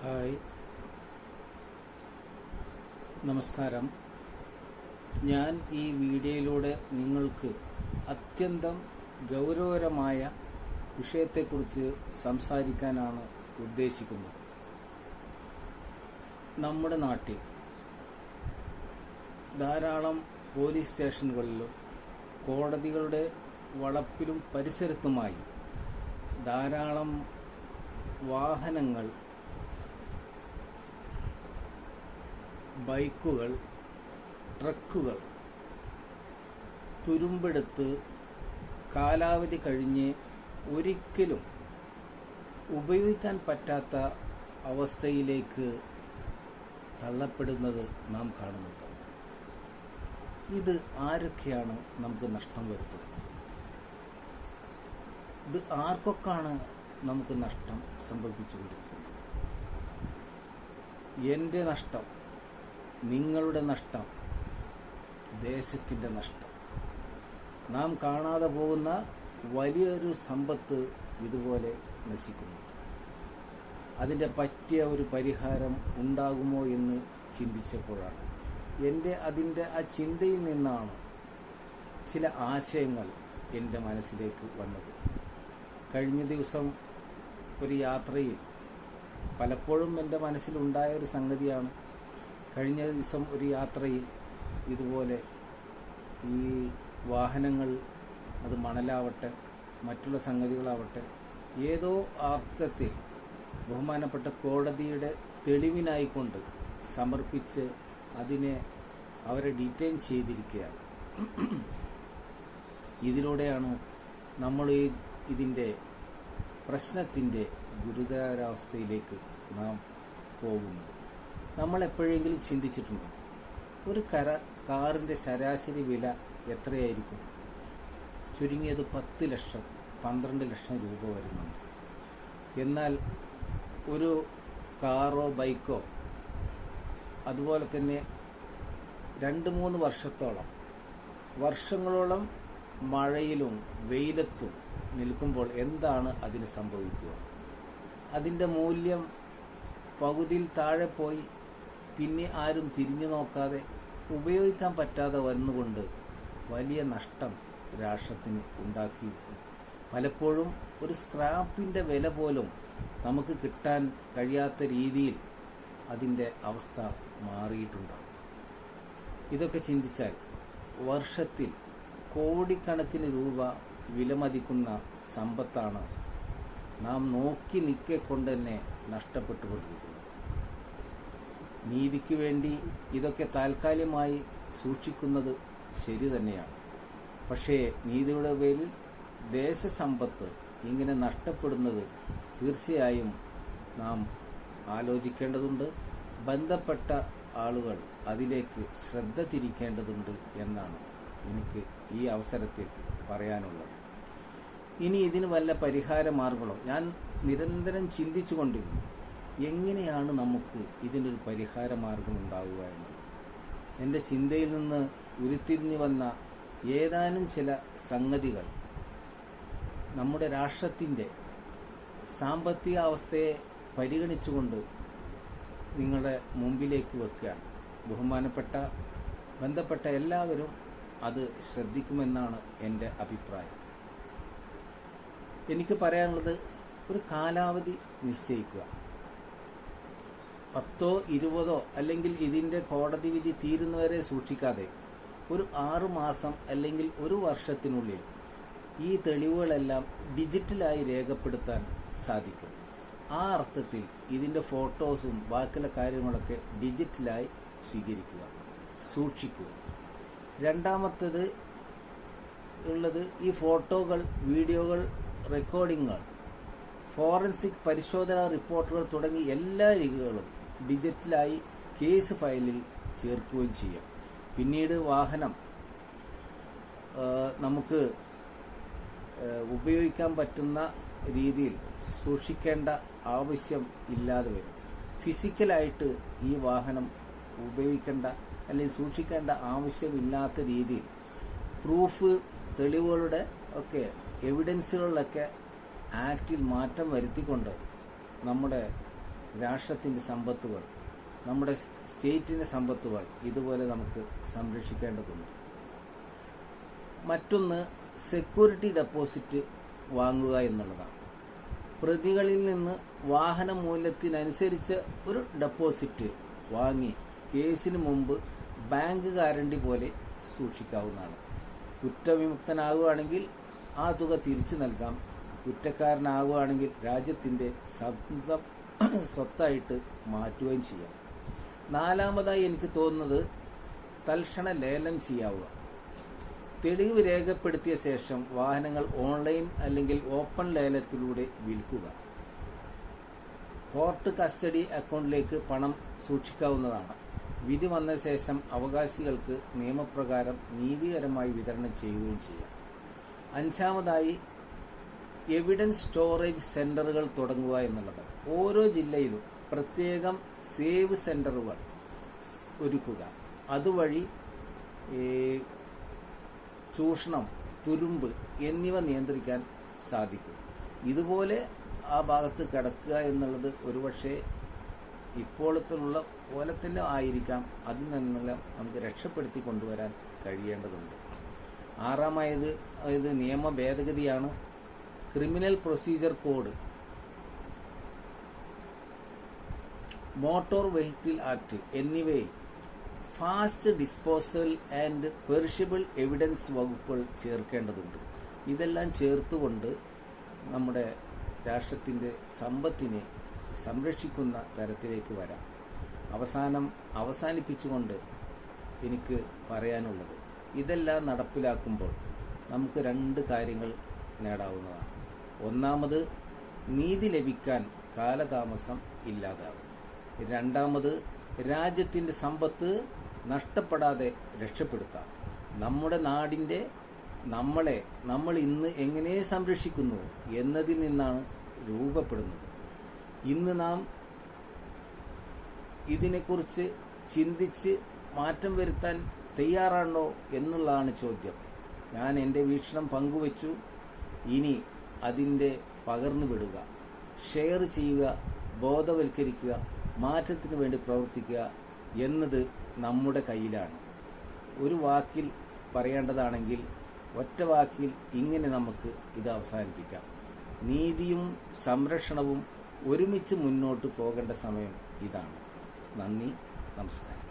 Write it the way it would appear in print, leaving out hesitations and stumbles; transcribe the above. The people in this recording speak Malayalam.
ഹായ്, നമസ്കാരം. ഞാൻ ഈ വീഡിയോയിലൂടെ നിങ്ങൾക്ക് അത്യന്തം ഗൗരവകരമായ വിഷയത്തെക്കുറിച്ച് സംസാരിക്കാനാണ് ഉദ്ദേശിക്കുന്നത്. നമ്മുടെ നാട്ടിൽ ധാരാളം പോലീസ് സ്റ്റേഷനുകളിലും കോടതികളുടെ വളപ്പിലും പരിസരത്തുമായി ധാരാളം വാഹനങ്ങൾ, ബൈക്കുകൾ, ട്രക്കുകൾ തുരുമ്പെടുത്ത് കാലാവധി കഴിഞ്ഞ് ഒരിക്കലും ഉപയോഗിക്കാൻ പറ്റാത്ത അവസ്ഥയിലേക്ക് തള്ളപ്പെടുന്നത് നാം കാണുന്നുണ്ട്. ഇത് ആരൊക്കെയാണ് നമുക്ക് നഷ്ടം വരുത്തുന്നത്? ഇത് ആർക്കൊക്കെയാണ് നമുക്ക് നഷ്ടം സംഭവിച്ചുകൊണ്ടിരിക്കുന്നത്? എൻ്റെ നഷ്ടം, നിങ്ങളുടെ നഷ്ടം, ദേശത്തിൻ്റെ നഷ്ടം. നാം കാണാതെ പോകുന്ന വലിയൊരു സമ്പത്ത് ഇതുപോലെ നശിക്കുന്നുണ്ട്. അതിൻ്റെ പറ്റിയ ഒരു പരിഹാരം ഉണ്ടാകുമോ എന്ന് ചിന്തിച്ചപ്പോഴാണ് അതിൻ്റെ ആ ചിന്തയിൽ നിന്നാണ് ചില ആശയങ്ങൾ എൻ്റെ മനസ്സിലേക്ക് വന്നത്. കഴിഞ്ഞ ദിവസം ഒരു യാത്രയിൽ പലപ്പോഴും എൻ്റെ മനസ്സിലുണ്ടായ ഒരു സംഗതിയാണ്. കഴിഞ്ഞ ദിവസം ഒരു യാത്രയിൽ ഇതുപോലെ ഈ വാഹനങ്ങൾ, അത് മണലാവട്ടെ മറ്റുള്ള സംഗതികളാവട്ടെ, ഏതോ അർത്ഥത്തിൽ ബഹുമാനപ്പെട്ട കോടതിയുടെ തെളിവിനായിക്കൊണ്ട് സമർപ്പിച്ച് അതിനെ അവരെ ഡീറ്റെയിൻ ചെയ്തിരിക്കുകയാണ്. ഇതിലൂടെയാണ് നമ്മൾ ഇതിൻ്റെ പ്രശ്നത്തിൻ്റെ ഗുരുതരാവസ്ഥയിലേക്ക് നാം പോകുന്നത്. നമ്മൾ എപ്പോഴെങ്കിലും ചിന്തിച്ചിട്ടുണ്ടോ ഒരു കാറിൻ്റെ ശരാശരി വില എത്രയായിരിക്കും? ചുരുങ്ങിയത് 10 ലക്ഷം 12 ലക്ഷം രൂപ വരുന്നുണ്ട്. എന്നാൽ ഒരു കാറോ ബൈക്കോ അതുപോലെ തന്നെ 2-3 വർഷങ്ങളോളം മഴയിലും വെയിലത്തും നിൽക്കുമ്പോൾ എന്താണ് അതിന് സംഭവിക്കുക? അതിൻ്റെ മൂല്യം പകുതിയിൽ താഴെ പോയി പിന്നെ ആരും തിരിഞ്ഞു നോക്കാതെ ഉപയോഗിക്കാൻ പറ്റാതെ വന്നുകൊണ്ട് വലിയ നഷ്ടം രാഷ്ട്രത്തിന് ഉണ്ടാക്കിയിരിക്കും. പലപ്പോഴും ഒരു സ്ക്രാപ്പിൻ്റെ വില പോലും നമുക്ക് കിട്ടാൻ കഴിയാത്ത രീതിയിൽ അതിൻ്റെ അവസ്ഥ മാറിയിട്ടുണ്ടാകും. ഇതൊക്കെ ചിന്തിച്ചാൽ വർഷത്തിൽ കോടിക്കണക്കിന് രൂപ വിലമതിക്കുന്ന സമ്പത്താണ് നാം നോക്കി നിൽക്കൊണ്ട് തന്നെ നഷ്ടപ്പെട്ടുകൊണ്ടിരിക്കുന്നത്. നീതിക്ക് വേണ്ടി ഇതൊക്കെ താൽക്കാലികമായി സൂക്ഷിക്കുന്നത് ശരി തന്നെയാണ്. പക്ഷേ നീതിയുടെ പേരിൽ ദേശസമ്പത്ത് ഇങ്ങനെ നഷ്ടപ്പെടുന്നത് തീർച്ചയായും നാം ആലോചിക്കേണ്ടതുണ്ട്. ബന്ധപ്പെട്ട ആളുകൾ അതിലേക്ക് ശ്രദ്ധ തിരിക്കേണ്ടതുണ്ട് എന്നാണ് എനിക്ക് ഈ അവസരത്തിൽ പറയാനുള്ളത്. ഇനി ഇതിന് വല്ല പരിഹാര മാർഗങ്ങളോ? ഞാൻ നിരന്തരം ചിന്തിച്ചു കൊണ്ടിരുന്നു, എങ്ങനെയാണ് നമുക്ക് ഇതിനൊരു പരിഹാര മാർഗം ഉണ്ടാവുക എന്നത്. എൻ്റെ ചിന്തയിൽ നിന്ന് ഉരുത്തിരിഞ്ഞു വന്ന ഏതാനും ചില സംഗതികൾ നമ്മുടെ രാഷ്ട്രത്തിൻ്റെ സാമ്പത്തിക അവസ്ഥയെ പരിഗണിച്ചുകൊണ്ട് നിങ്ങളുടെ മുമ്പിലേക്ക് വെക്കുകയാണ്. ബന്ധപ്പെട്ട എല്ലാവരും അത് ശ്രദ്ധിക്കുമെന്നാണ് എൻ്റെ അഭിപ്രായം. എനിക്ക് പറയാനുള്ളത്, ഒരു കാലാവധി നിശ്ചയിക്കുക. 10 20 അല്ലെങ്കിൽ ഇതിൻ്റെ കോടതി വിധി തീരുന്നവരെ സൂക്ഷിക്കാതെ ഒരു 6 മാസം അല്ലെങ്കിൽ ഒരു വർഷത്തിനുള്ളിൽ ഈ തെളിവുകളെല്ലാം ഡിജിറ്റലായി രേഖപ്പെടുത്താൻ സാധിക്കും. ആ അർത്ഥത്തിൽ ഇതിൻ്റെ ഫോട്ടോസും ബാക്കിയുള്ള കാര്യങ്ങളൊക്കെ ഡിജിറ്റലായി സ്വീകരിക്കുക, സൂക്ഷിക്കുക. രണ്ടാമത്തേത് ഉള്ളത്, ഈ ഫോട്ടോകൾ, വീഡിയോകൾ, റെക്കോർഡിങ്ങുകൾ, ഫോറൻസിക് പരിശോധനാ റിപ്പോർട്ടുകൾ തുടങ്ങി എല്ലാ രേഖകളും ഡിജിറ്റലായി കേസ് ഫയലിൽ ചേർക്കുകയും ചെയ്യാം. പിന്നീട് വാഹനം നമുക്ക് ഉപയോഗിക്കാൻ പറ്റുന്ന രീതിയിൽ സൂക്ഷിക്കേണ്ട ആവശ്യം ഇല്ലാതെ വരും. ഫിസിക്കലായിട്ട് ഈ വാഹനം ഉപയോഗിക്കേണ്ട അല്ലെങ്കിൽ സൂക്ഷിക്കേണ്ട ആവശ്യമില്ലാത്ത രീതിയിൽ പ്രൂഫ്, തെളിവുകളുടെ ഒക്കെ എവിഡൻസുകളിലൊക്കെ ആക്റ്റിൽ മാറ്റം വരുത്തിക്കൊണ്ട് നമ്മുടെ രാഷ്ട്രത്തിൻ്റെ സമ്പത്തുകൾ, നമ്മുടെ സ്റ്റേറ്റിൻ്റെ സമ്പത്തുകൾ ഇതുപോലെ നമുക്ക് സംരക്ഷിക്കേണ്ടതുണ്ട്. മറ്റൊന്ന് സെക്യൂരിറ്റി ഡെപ്പോസിറ്റ് വാങ്ങുക എന്നുള്ളതാണ്. പ്രതികളിൽ നിന്ന് വാഹന മൂല്യത്തിനനുസരിച്ച് ഒരു ഡെപ്പോസിറ്റ് വാങ്ങി കേസിന് മുമ്പ് ബാങ്ക് ഗ്യാരണ്ടി പോലെ സൂക്ഷിക്കാവുന്നതാണ്. കുറ്റവിമുക്തനാകുകയാണെങ്കിൽ ആ തുക തിരിച്ചു നൽകാം. കുറ്റക്കാരനാകുകയാണെങ്കിൽ രാജ്യത്തിൻ്റെ സ്വന്തം സ്വത്തായിട്ട് മാറ്റുകയും ചെയ്യാം. നാലാമതായി എനിക്ക് തോന്നുന്നത് തൽക്ഷണ ലേലം ചെയ്യാവുക. തെളിവ് രേഖപ്പെടുത്തിയ ശേഷം വാഹനങ്ങൾ ഓൺലൈൻ അല്ലെങ്കിൽ ഓപ്പൺ ലേലത്തിലൂടെ വിൽക്കുക. കോർട്ട് കസ്റ്റഡി അക്കൗണ്ടിലേക്ക് പണം സൂക്ഷിക്കാവുന്നതാണ്. വിധി വന്ന ശേഷം അവകാശികൾക്ക് നിയമപ്രകാരം നീതികരമായി വിതരണം ചെയ്യുകയും ചെയ്യാം. അഞ്ചാമതായി എവിഡൻസ് സ്റ്റോറേജ് സെന്ററുകൾ തുടങ്ങുക എന്നുള്ളത്. ഓരോ ജില്ലയിലും പ്രത്യേകം സേവ് സെന്ററുകൾ ഒരുക്കുക. അതുവഴി ചൂഷണം, തുരുമ്പ് എന്നിവ നിയന്ത്രിക്കാൻ സാധിക്കും. ഇതുപോലെ ആ ഭാഗത്ത് കിടക്കുക എന്നുള്ളത് ഒരുപക്ഷെ ഇപ്പോഴത്തുള്ള പോലെ തന്നെ ആയിരിക്കാം. അതിൽ നിന്നെല്ലാം നമുക്ക് രക്ഷപ്പെടുത്തി കൊണ്ടുവരാൻ കഴിയേണ്ടതുണ്ട്. ആറാമായത് നിയമ ഭേദഗതിയാണ്. Criminal procedure code, motor vehicle act എന്നിവയിൽ fast disposal and perishable evidence വകുപ്പുകൾ ചേർക്കേണ്ടതുണ്ട്. ഇതെല്ലാം ചേർത്തുകൊണ്ട് നമ്മുടെ രാഷ്ട്രത്തിൻ്റെ സമ്പത്തിനെ സംരക്ഷിക്കുന്ന തരത്തിലേക്ക് വരാം. അവസാനിപ്പിച്ചുകൊണ്ട് എനിക്ക് പറയാനുള്ളത്, ഇതെല്ലാം നടപ്പിലാക്കുമ്പോൾ നമുക്ക് രണ്ട് കാര്യങ്ങൾ നേടാവുന്നതാണ്. ഒന്നാമത്, നീതി ലഭിക്കാൻ കാലതാമസം ഇല്ലാതാകും. രണ്ടാമത്, രാജ്യത്തിൻ്റെ സമ്പത്ത് നഷ്ടപ്പെടാതെ രക്ഷപ്പെടുത്താം. നമ്മുടെ നാടിൻ്റെ നമ്മൾ ഇന്ന് എങ്ങനെ സംരക്ഷിക്കുന്നു എന്നതിൽ നിന്നാണ് രൂപപ്പെടുന്നത്. ഇന്ന് നാം ഇതിനെക്കുറിച്ച് ചിന്തിച്ച് മാറ്റം വരുത്താൻ തയ്യാറാണോ എന്നുള്ളതാണ് ചോദ്യം. ഞാൻ എൻ്റെ വീക്ഷണം പങ്കുവച്ചു. ഇനി അതിൻ്റെ പകർന്നു വിടുക, ഷെയർ ചെയ്യുക, ബോധവൽക്കരിക്കുക, മാറ്റത്തിന് വേണ്ടി പ്രവർത്തിക്കുക എന്നത് നമ്മുടെ കയ്യിലാണ്. ഒരു വാക്കിൽ പറയേണ്ടതാണെങ്കിൽ ഒറ്റ വാക്കിൽ ഇങ്ങനെ നമുക്ക് ഇത് അവസാനിപ്പിക്കാം. നീതിയും സംരക്ഷണവും ഒരുമിച്ച് മുന്നോട്ട് പോകേണ്ട സമയം ഇതാണ്. നന്ദി, നമസ്കാരം.